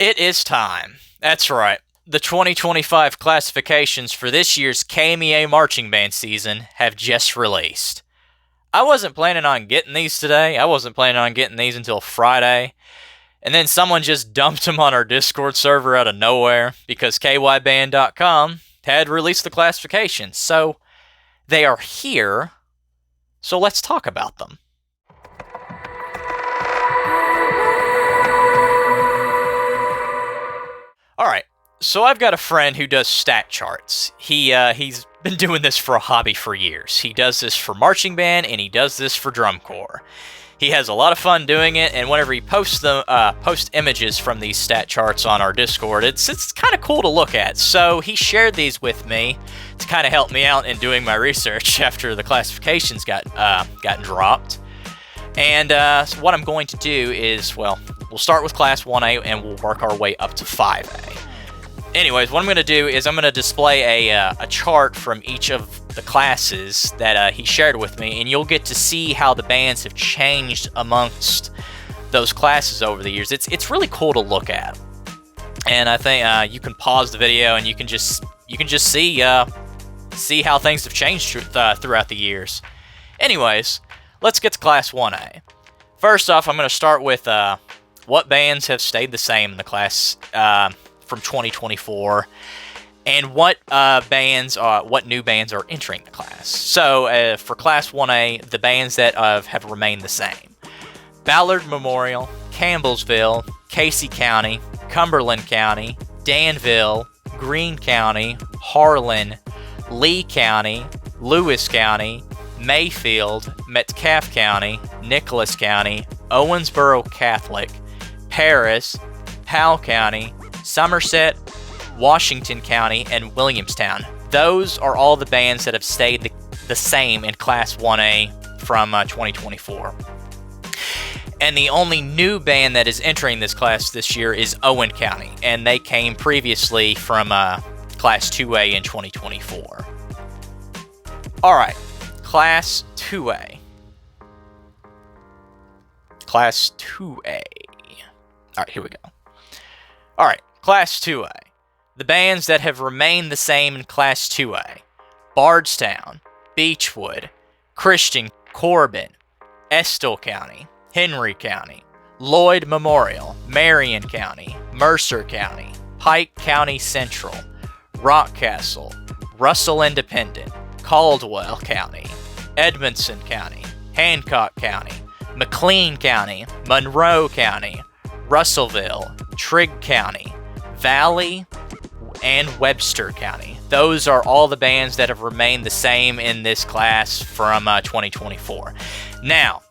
It is time. That's right. The 2025 classifications for this year's KMEA marching band season have just released. I wasn't planning on getting these today. I wasn't planning on getting these until Friday. And then someone just dumped them on our Discord server out of nowhere because kyband.com had released the classifications. So they are here. So let's talk about them. Alright, so I've got a friend who does stat charts. He's been doing this for a hobby for years. He does this for marching band, and he does this for drum corps. He has a lot of fun doing it, and whenever he posts images from these stat charts on our Discord, it's kind of cool to look at. So he shared these with me to kind of help me out in doing my research after the classifications got dropped. And so what I'm going to do is, we'll start with Class 1A and we'll work our way up to 5A. Anyways, what I'm going to do is I'm going to display a chart from each of the classes that he shared with me, and you'll get to see how the bands have changed amongst those classes over the years. It's really cool to look at, and I think you can pause the video and you can just see how things have changed throughout the years. Anyways, let's get to Class 1A. First off, I'm going to start with what bands have stayed the same in the class from 2024, and what new bands are entering the class. So for Class 1A, the bands that have remained the same: Ballard Memorial, Campbellsville, Casey County, Cumberland County, Danville, Greene County, Harlan, Lee County, Lewis County, Mayfield, Metcalfe County, Nicholas County, Owensboro Catholic, Paris, Powell County, Somerset, Washington County, and Williamstown. Those are all the bands that have stayed the same in Class 1A from 2024. And the only new band that is entering this class this year is Owen County, and they came previously from Class 2A in 2024. Alright, Class 2A. Class 2A. Alright, here we go. Alright, Class 2A. The bands that have remained the same in Class 2A: Bardstown, Beechwood, Christian, Corbin, Estill County, Henry County, Lloyd Memorial, Marion County, Mercer County, Pike County Central, Rockcastle, Russell Independent, Caldwell County, Edmondson County, Hancock County, McLean County, Monroe County, Russellville, Trigg County, Valley, and Webster County. Those are all the bands that have remained the same in this class from 2024. Now,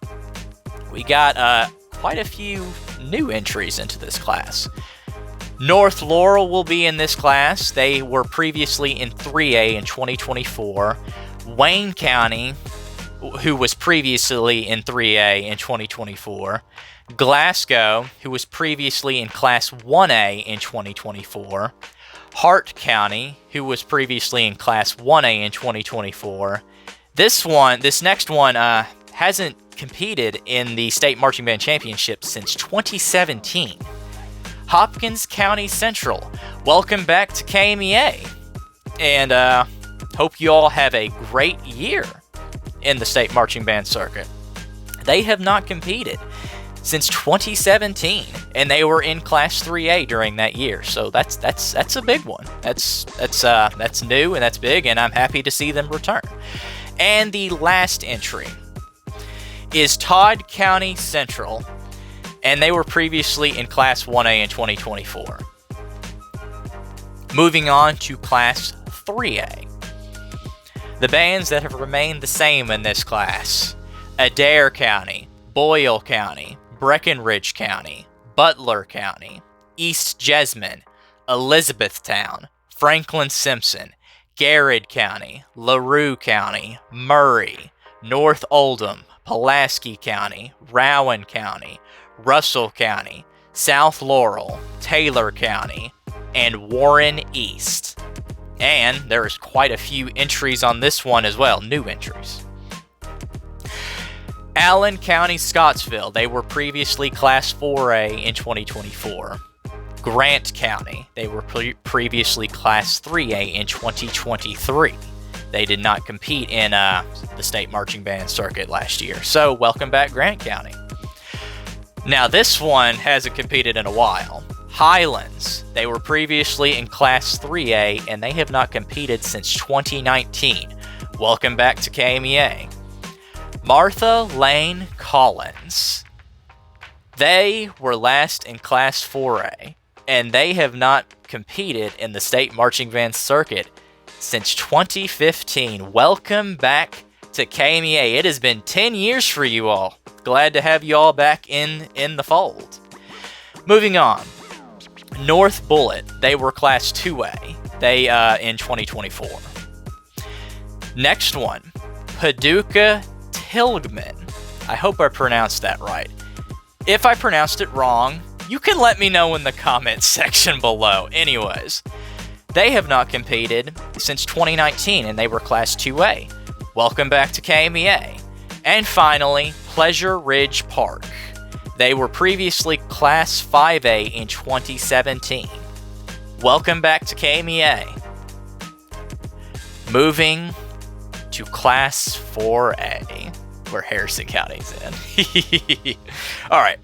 we got quite a few new entries into this class. North Laurel will be in this class. They were previously in 3A in 2024. Wayne County, who was previously in 3A in 2024. Glasgow, who was previously in Class 1A in 2024. Hart County, who was previously in Class 1A in 2024. This next one hasn't competed in the State Marching Band Championship since 2017. Hopkins County Central, welcome back to KMEA, and hope you all have a great year in the State Marching Band circuit. They have not competed since 2017, and they were in Class 3A during that year. So that's a big one. That's new and that's big, and I'm happy to see them return. And the last entry is Todd County Central, and they were previously in Class 1A in 2024. Moving on to Class 3A. The bands that have remained the same in this class: Adair County, Boyle County, Breckenridge County, Butler County, East Jessamine, Elizabethtown, Franklin Simpson, Garrett County, LaRue County, Murray, North Oldham, Pulaski County, Rowan County, Russell County, South Laurel, Taylor County, and Warren East. And there's quite a few entries on this one as well, new entries. Allen County, Scottsville. They were previously Class 4A in 2024. Grant County. They were previously Class 3A in 2023. They did not compete in the state marching band circuit last year. So welcome back, Grant County. Now this one hasn't competed in a while. Highlands. They were previously in Class 3A and they have not competed since 2019. Welcome back to KMEA. Martha Lane Collins. They were last in Class 4A and they have not competed in the state marching band circuit since 2015. Welcome back to KMEA. It has been 10 years for you all. Glad to have you all back in the fold. Moving on. North Bullitt. They were Class 2A. They in 2024. Next one. Paducah Tilghman. I hope I pronounced that right. If I pronounced it wrong, you can let me know in the comments section below. Anyways, they have not competed since 2019 and they were Class 2A. Welcome back to KMEA. And finally, Pleasure Ridge Park. They were previously Class 5A in 2017. Welcome back to KMEA. Moving to Class 4A, where Harrison County's in. Alright,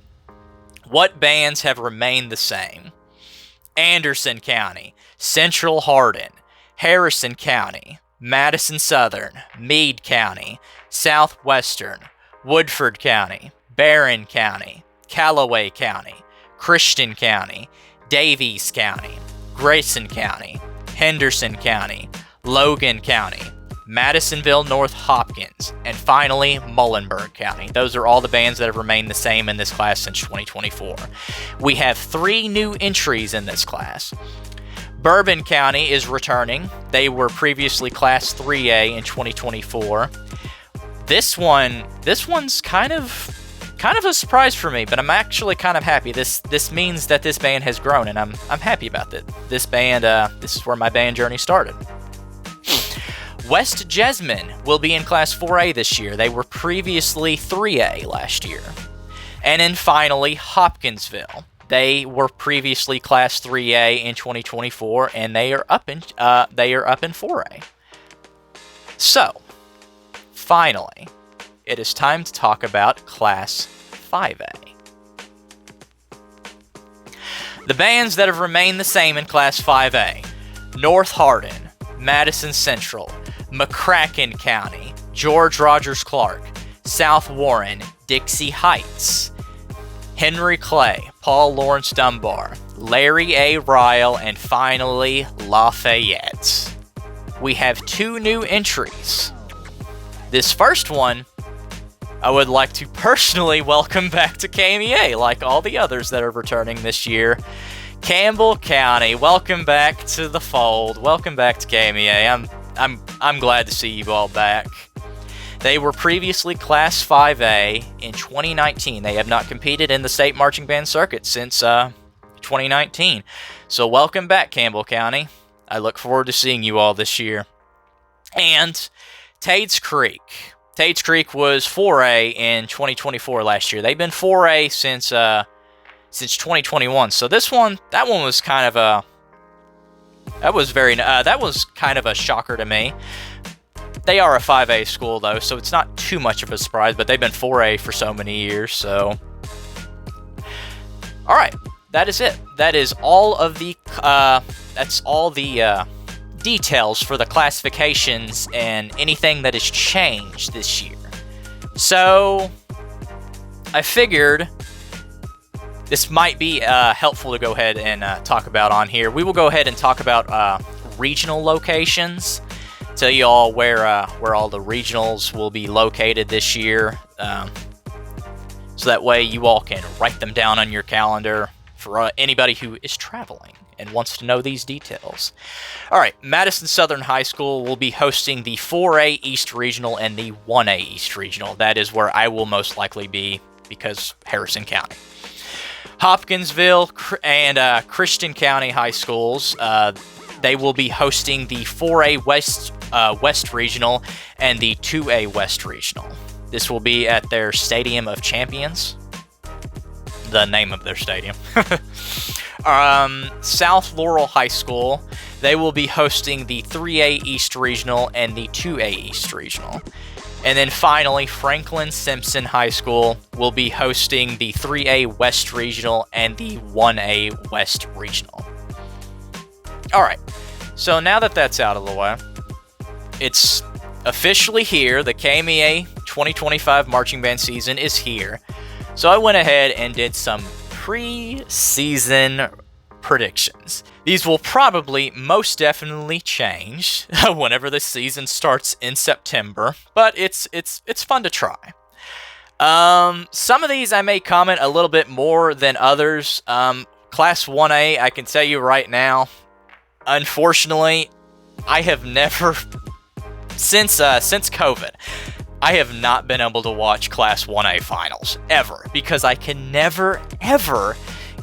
what bands have remained the same? Anderson County, Central Hardin, Harrison County, Madison Southern, Meade County, Southwestern, Woodford County, Barron County, Callaway County, Christian County, Davies County, Grayson County, Henderson County, Logan County, Madisonville North Hopkins, and finally Muhlenberg County. Those are all the bands that have remained the same in this class since 2024. We have 3 new entries in this class. Bourbon County is returning. They were previously Class 3A in 2024. This one's kind of a surprise for me, but I'm actually kind of happy. This means that this band has grown, and I'm happy about that. This band, this is where my band journey started. West Jessamine will be in Class 4A this year. They were previously 3A last year. And then finally, Hopkinsville. They were previously Class 3A in 2024, and they are up in 4A. So, finally, it is time to talk about Class 5A. The bands that have remained the same in Class 5A: North Hardin, Madison Central, McCracken County, George Rogers Clark, South Warren, Dixie Heights, Henry Clay, Paul Lawrence Dunbar, Larry A. Ryle, and finally, Lafayette. We have 2 new entries. This first one, I would like to personally welcome back to KMEA, like all the others that are returning this year. Campbell County, welcome back to the fold. Welcome back to KMEA. I'm glad to see you all back. They were previously Class 5A in 2019. They have not competed in the state marching band circuit since 2019. So welcome back, Campbell County. I look forward to seeing you all this year. And Tate's Creek. Tate's Creek was 4A in 2024 last year. They've been 4A since 2021. So that one was kind of a that was kind of a shocker to me. They are a 5A school though, so it's not too much of a surprise, but they've been 4A for so many years, so all right, that is it. That is all of the details for the classifications and anything that has changed this year. So I figured this might be helpful to go ahead and talk about on here. We will go ahead and talk about regional locations. Tell you all where all the regionals will be located this year, so that way you all can write them down on your calendar for anybody who is traveling and wants to know these details. All right, Madison Southern High School will be hosting the 4A East Regional and the 1A East Regional. That is where I will most likely be because Harrison County. Hopkinsville and Christian County High Schools, they will be hosting the 4A West Regional and the 2A West Regional. This will be at their Stadium of Champions, the name of their stadium. South Laurel High School, they will be hosting the 3A East Regional and the 2A East Regional. And then finally, Franklin Simpson High School will be hosting the 3A West Regional and the 1A West Regional. Alright, so now that that's out of the way, it's officially here. The KMEA 2025 marching band season is here. So I went ahead and did some pre-season predictions. These will probably most definitely change whenever the season starts in September, but it's fun to try. Some of these I may comment a little bit more than others. Class 1A, I can tell you right now, unfortunately, I have never since COVID, I have not been able to watch Class 1A finals, ever, because I can never, ever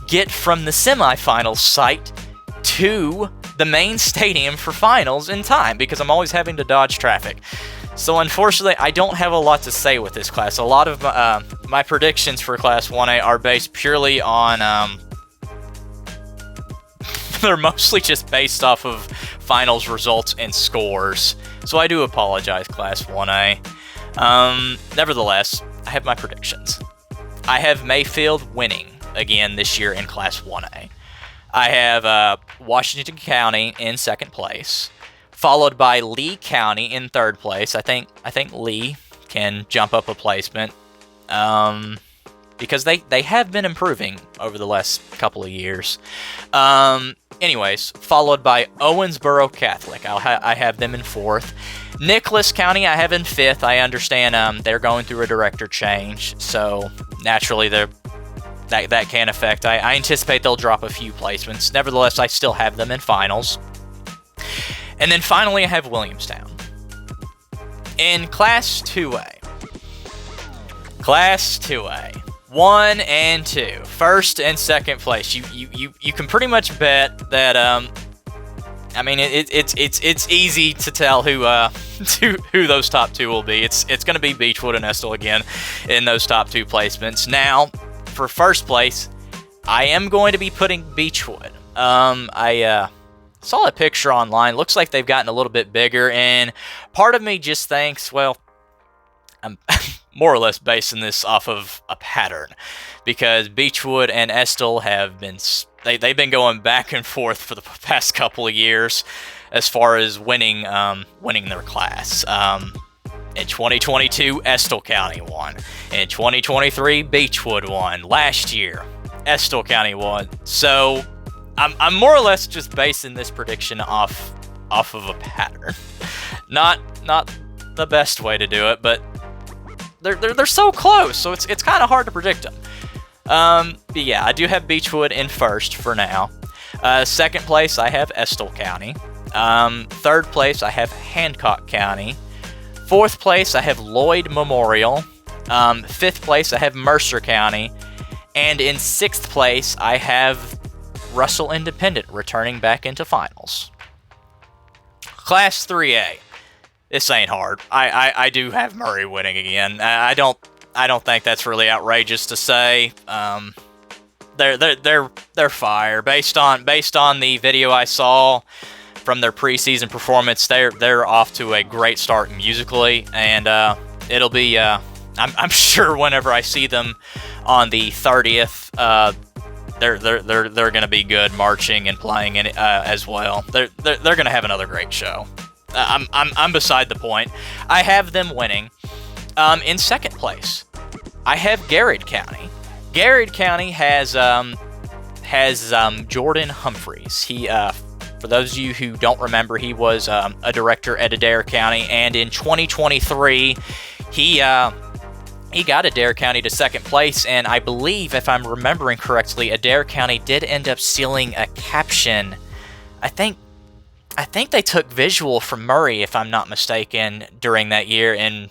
get from the semifinals site to the main stadium for finals in time, because I'm always having to dodge traffic. So unfortunately, I don't have a lot to say with this class. A lot of my predictions for Class 1A are based purely on... they're mostly just based off of finals results and scores. So I do apologize, Class 1A. Nevertheless, I have my predictions. I have Mayfield winning again this year in Class 1A. I have Washington County in second place, followed by Lee County in third place. I think Lee can jump up a placement because they have been improving over the last couple of years. Anyways, followed by Owensboro Catholic. I have them in fourth. Nicholas County I have in fifth. I understand they're going through a director change, so naturally that can affect. I anticipate they'll drop a few placements. Nevertheless, I still have them in finals. And then finally, I have Williamstown. In Class 2A. Class 2A. 1 and 2. First and second place. You can pretty much bet that I mean it's easy to tell who those top two will be. It's going to be Beechwood and Estill again in those top two placements. Now, for first place, I am going to be putting Beechwood. I saw a picture online. Looks like they've gotten a little bit bigger, and part of me just thinks, well, I'm more or less basing this off of a pattern, because Beechwood and Estill have been they've been going back and forth for the past couple of years as far as winning their class. In 2022, Estill County won. In 2023, Beechwood won. Last year, Estill County won. So I'm more or less just basing this prediction off of a pattern. Not the best way to do it, but they're so close, so it's kind of hard to predict them. But yeah, I do have Beechwood in first for now. Second place, I have Estill County. Third place, I have Hancock County. Fourth place, I have Lloyd Memorial. Fifth place, I have Mercer County. And in sixth place, I have Russell Independent returning back into finals. Class 3A. This ain't hard. I do have Murray winning again. I don't think that's really outrageous to say. They're fire. Based on the video I saw from their preseason performance, they're off to a great start musically, and it'll be I'm sure whenever I see them on the 30th, they're gonna be good marching and playing in as well. They're gonna have another great show. I'm beside the point. I have them winning. In second place, I have Garrett County. Garrett County has Jordan Humphreys. He for those of you who don't remember, he was a director at Adair County, and in 2023, he got Adair County to second place, and I believe, if I'm remembering correctly, Adair County did end up stealing a caption. I think they took visual from Murray, if I'm not mistaken, during that year, and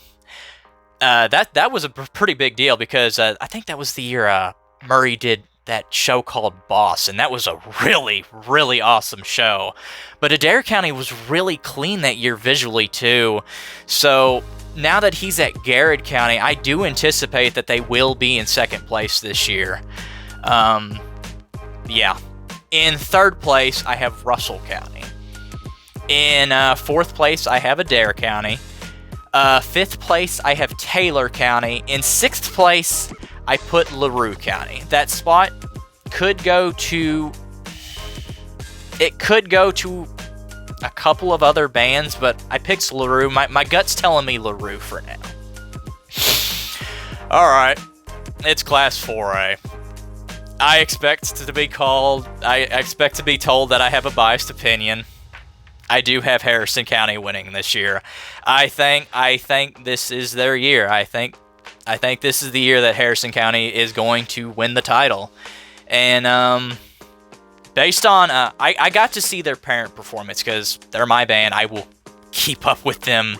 that was a pretty big deal, because I think that was the year Murray did that show called Boss, and that was a really, really awesome show. But Adair County was really clean that year visually, too. So now that he's at Garrett County, I do anticipate that they will be in second place this year. Yeah. In third place, I have Russell County. In fourth place, I have Adair County. Fifth place, I have Taylor County. In sixth place, I put LaRue County. That spot could go to... It could go to a couple of other bands, but I picked LaRue. My gut's telling me LaRue for now. Alright, it's Class 4A. I expect to be told that I have a biased opinion. I do have Harrison County winning this year. I think this is their year. I think this is the year that Harrison County is going to win the title. And based on I got to see their parent performance because they're my band. I will keep up with them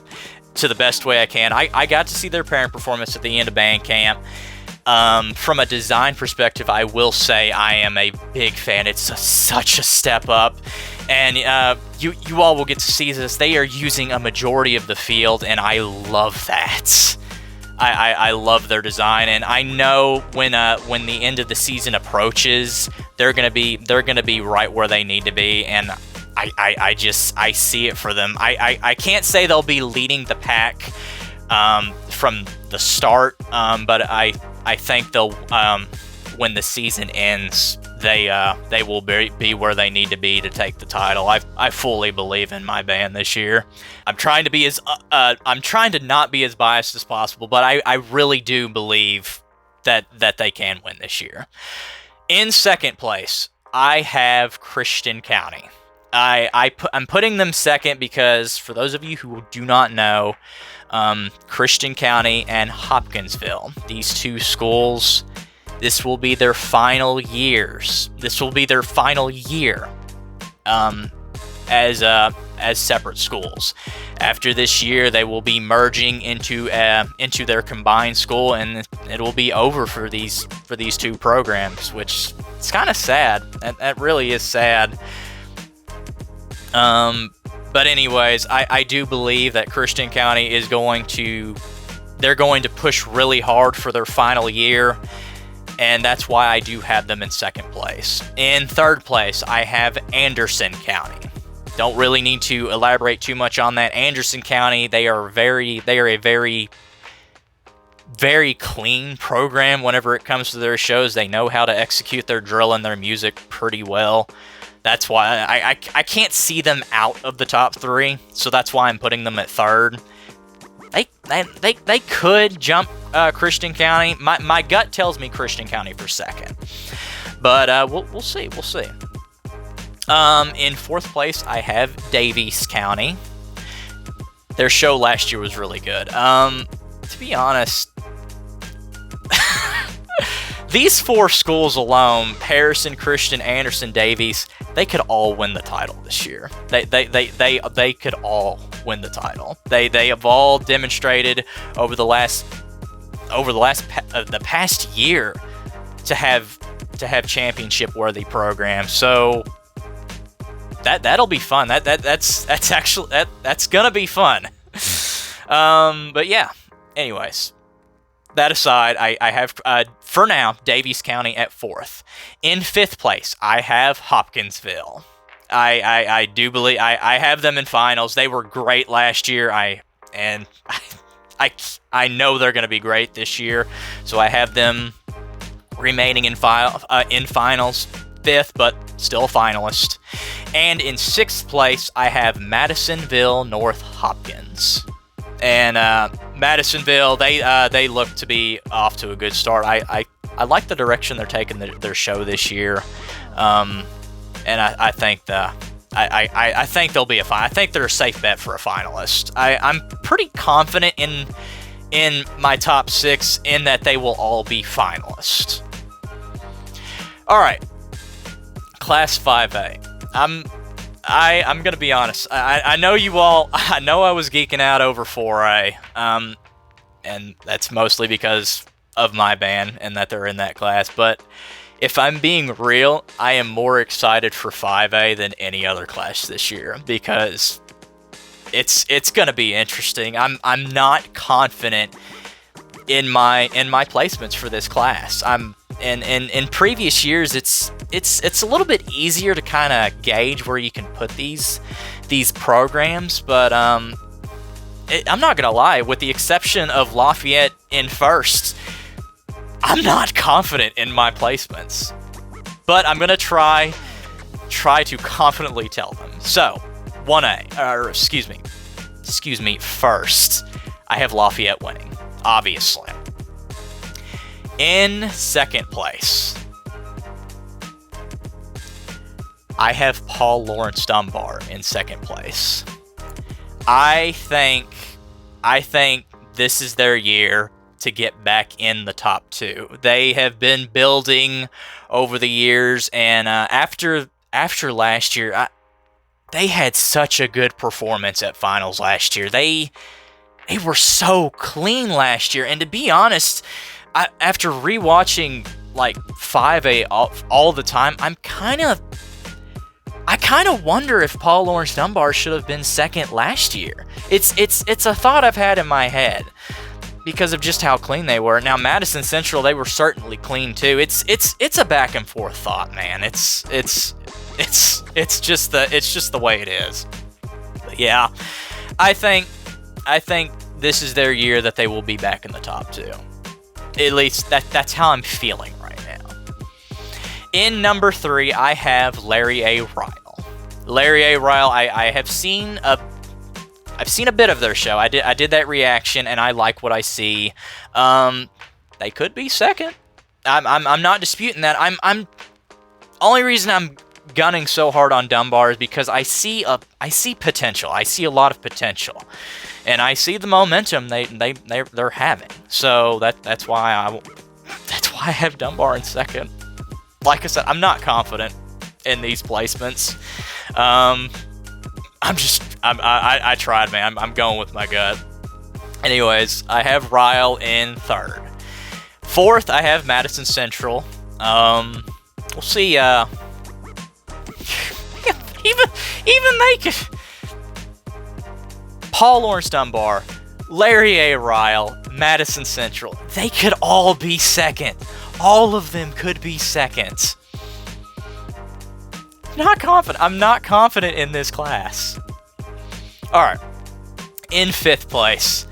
to the best way I can. I got to see their parent performance at the end of band camp. From a design perspective, I will say I am a big fan. It's such a step up, and you all will get to see this. They are using a majority of the field, and I love that. I love their design, and I know when the end of the season approaches, they're gonna be right where they need to be, and I see it for them. I can't say they'll be leading the pack from the start, but I think they'll when the season ends, they will be where they need to be to take the title. I fully believe in my band this year. I'm trying to not be as biased as possible, but I really do believe that they can win this year. In second place, I have Christian County. I'm putting them second because, for those of you who do not know, Christian County and Hopkinsville, these two schools, this will be their final years. This will be their final year as separate schools. After this year, they will be merging into their combined school, and it will be over for these two programs, which is kind of sad. That really is sad. But anyways, I do believe that Christian County is going to push really hard for their final year, and that's why I do have them in second place. In third place, I have Anderson County. Don't really need to elaborate too much on that. Anderson County, they are a very, very clean program whenever it comes to their shows. They know how to execute their drill and their music pretty well. That's why I can't see them out of the top three, so that's why I'm putting them at third. They could jump Christian County. My gut tells me Christian County for second, but we'll see. We'll see. In fourth place, I have Daviess County. Their show last year was really good. To be honest, these four schools alone, Harrison, Christian, Anderson, Daviess, they could all win the title this year. They could all win the title. They have all demonstrated over the past year to have championship worthy programs. So that'll be fun. That's gonna be fun. But yeah. Anyways. That aside, I have, for now, Daviess County at fourth. In fifth place, I have Hopkinsville. I do believe I have them in finals. They were great last year. I know they're going to be great this year. So I have them remaining in finals, fifth, but still a finalist. And in sixth place, I have Madisonville North Hopkins. And Madisonville, they look to be off to a good start. I like the direction they're taking their show this year, and I think I think they'll be a fine. I think they're a safe bet for a finalist. I'm pretty confident in my top six in that they will all be finalists. All right, Class 5A. I'm gonna be honest. I know you all. I know I was geeking out over 4A, and that's mostly because of my band and that they're in that class. But if I'm being real, I am more excited for 5A than any other class this year because it's gonna be interesting. I'm not confident in my placements for this class. And in previous years, it's a little bit easier to kind of gauge where you can put these programs, but I'm not gonna lie, with the exception of Lafayette in first, I'm not confident in my placements. But I'm gonna try to confidently tell them. So, 1A, or excuse me, first, I have Lafayette winning, obviously. In second place, I have Paul Lawrence Dunbar in second place. I think this is their year to get back in the top 2. They have been building over the years, and after last year, they had such a good performance at finals last year. They were so clean last year, and to be honest, after rewatching like 5A all the time, I kind of wonder if Paul Lawrence Dunbar should have been second last year. It's a thought I've had in my head because of just how clean they were. Now Madison Central, they were certainly clean too. It's a back and forth thought, man. It's just the way it is. But yeah, I think this is their year that they will be back in the top 2. At least that's how I'm feeling right now. In number 3, I have Larry A. Ryle. Larry A. Ryle, I've seen a bit of their show. I did that reaction, and I like what I see. They could be second. I'm not disputing that. I'm only reason I'm gunning so hard on Dunbar is because I see potential. I see a lot of potential, and I see the momentum they're having. So that's why I have Dunbar in second. Like I said, I'm not confident in these placements. I tried, man. I'm going with my gut. Anyways, I have Ryle in third. Fourth, I have Madison Central. We'll see. Even they could. Paul Lawrence Dunbar, Larry A. Ryle, Madison Central. They could all be second. All of them could be second. Not confident. I'm not confident in this class. All right. In fifth place,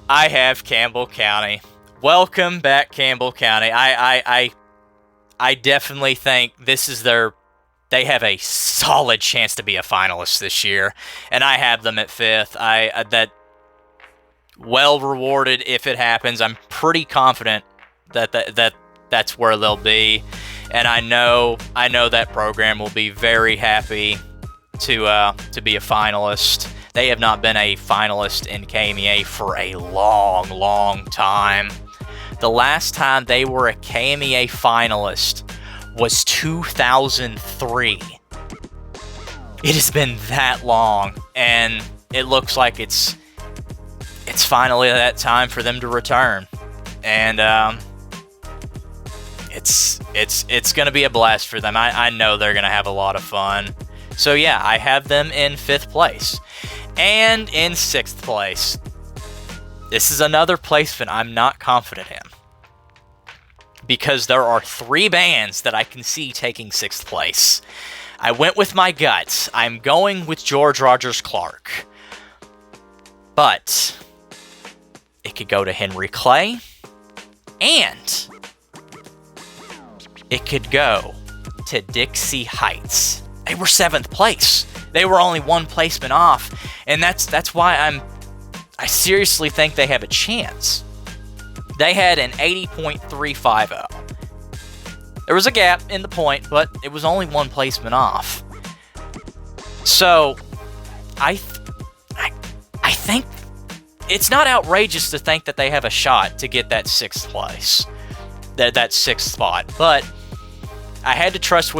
I have Campbell County. Welcome back, Campbell County. I definitely think this is they have a solid chance to be a finalist this year, and I have them at fifth. That well rewarded if it happens. I'm pretty confident that's where they'll be, and I know that program will be very happy to be a finalist. They have not been a finalist in KMEA for a long, long time. The last time they were a KMEA finalist was 2003. It has been that long, and it looks like it's finally that time for them to return. And it's gonna be a blast for them. I know they're gonna have a lot of fun. So yeah, I have them in fifth place. And in sixth place, this is another placement I'm not confident in, because there are 3 bands that I can see taking sixth place. I went with my gut. I'm going with George Rogers Clark. But it could go to Henry Clay, and it could go to Dixie Heights. They were 7th place. They were only 1 placement off, and that's why I seriously think they have a chance. They had an 80.350. There was a gap in the point, but it was only 1 placement off. So, I think it's not outrageous to think that they have a shot to get that 6th place, that 6th spot. But I had to trust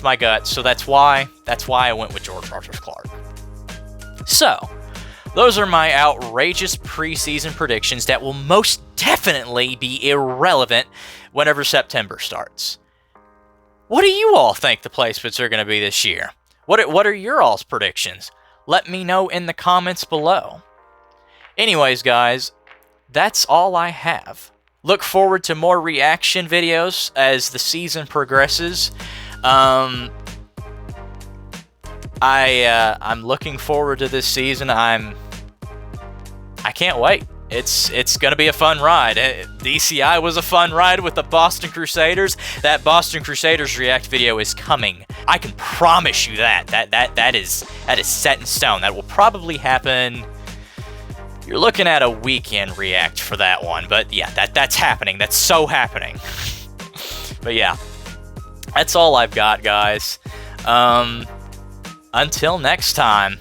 my gut, so that's why I went with George Rogers Clark. So, those are my outrageous preseason predictions that will most definitely be irrelevant whenever September starts. What do you all think the placements are going to be this year? What are your all's predictions? Let me know in the comments below. Anyways, guys, that's all I have look forward to more reaction videos as the season progresses. I'm looking forward to this season. I can't wait. It's gonna be a fun ride. DCI was a fun ride with the Boston Crusaders. That Boston Crusaders React video is coming. I can promise you that. That is set in stone. That will probably happen. You're looking at a weekend React for that one, but yeah, that's happening. That's so happening. But yeah, that's all I've got, guys. Until next time.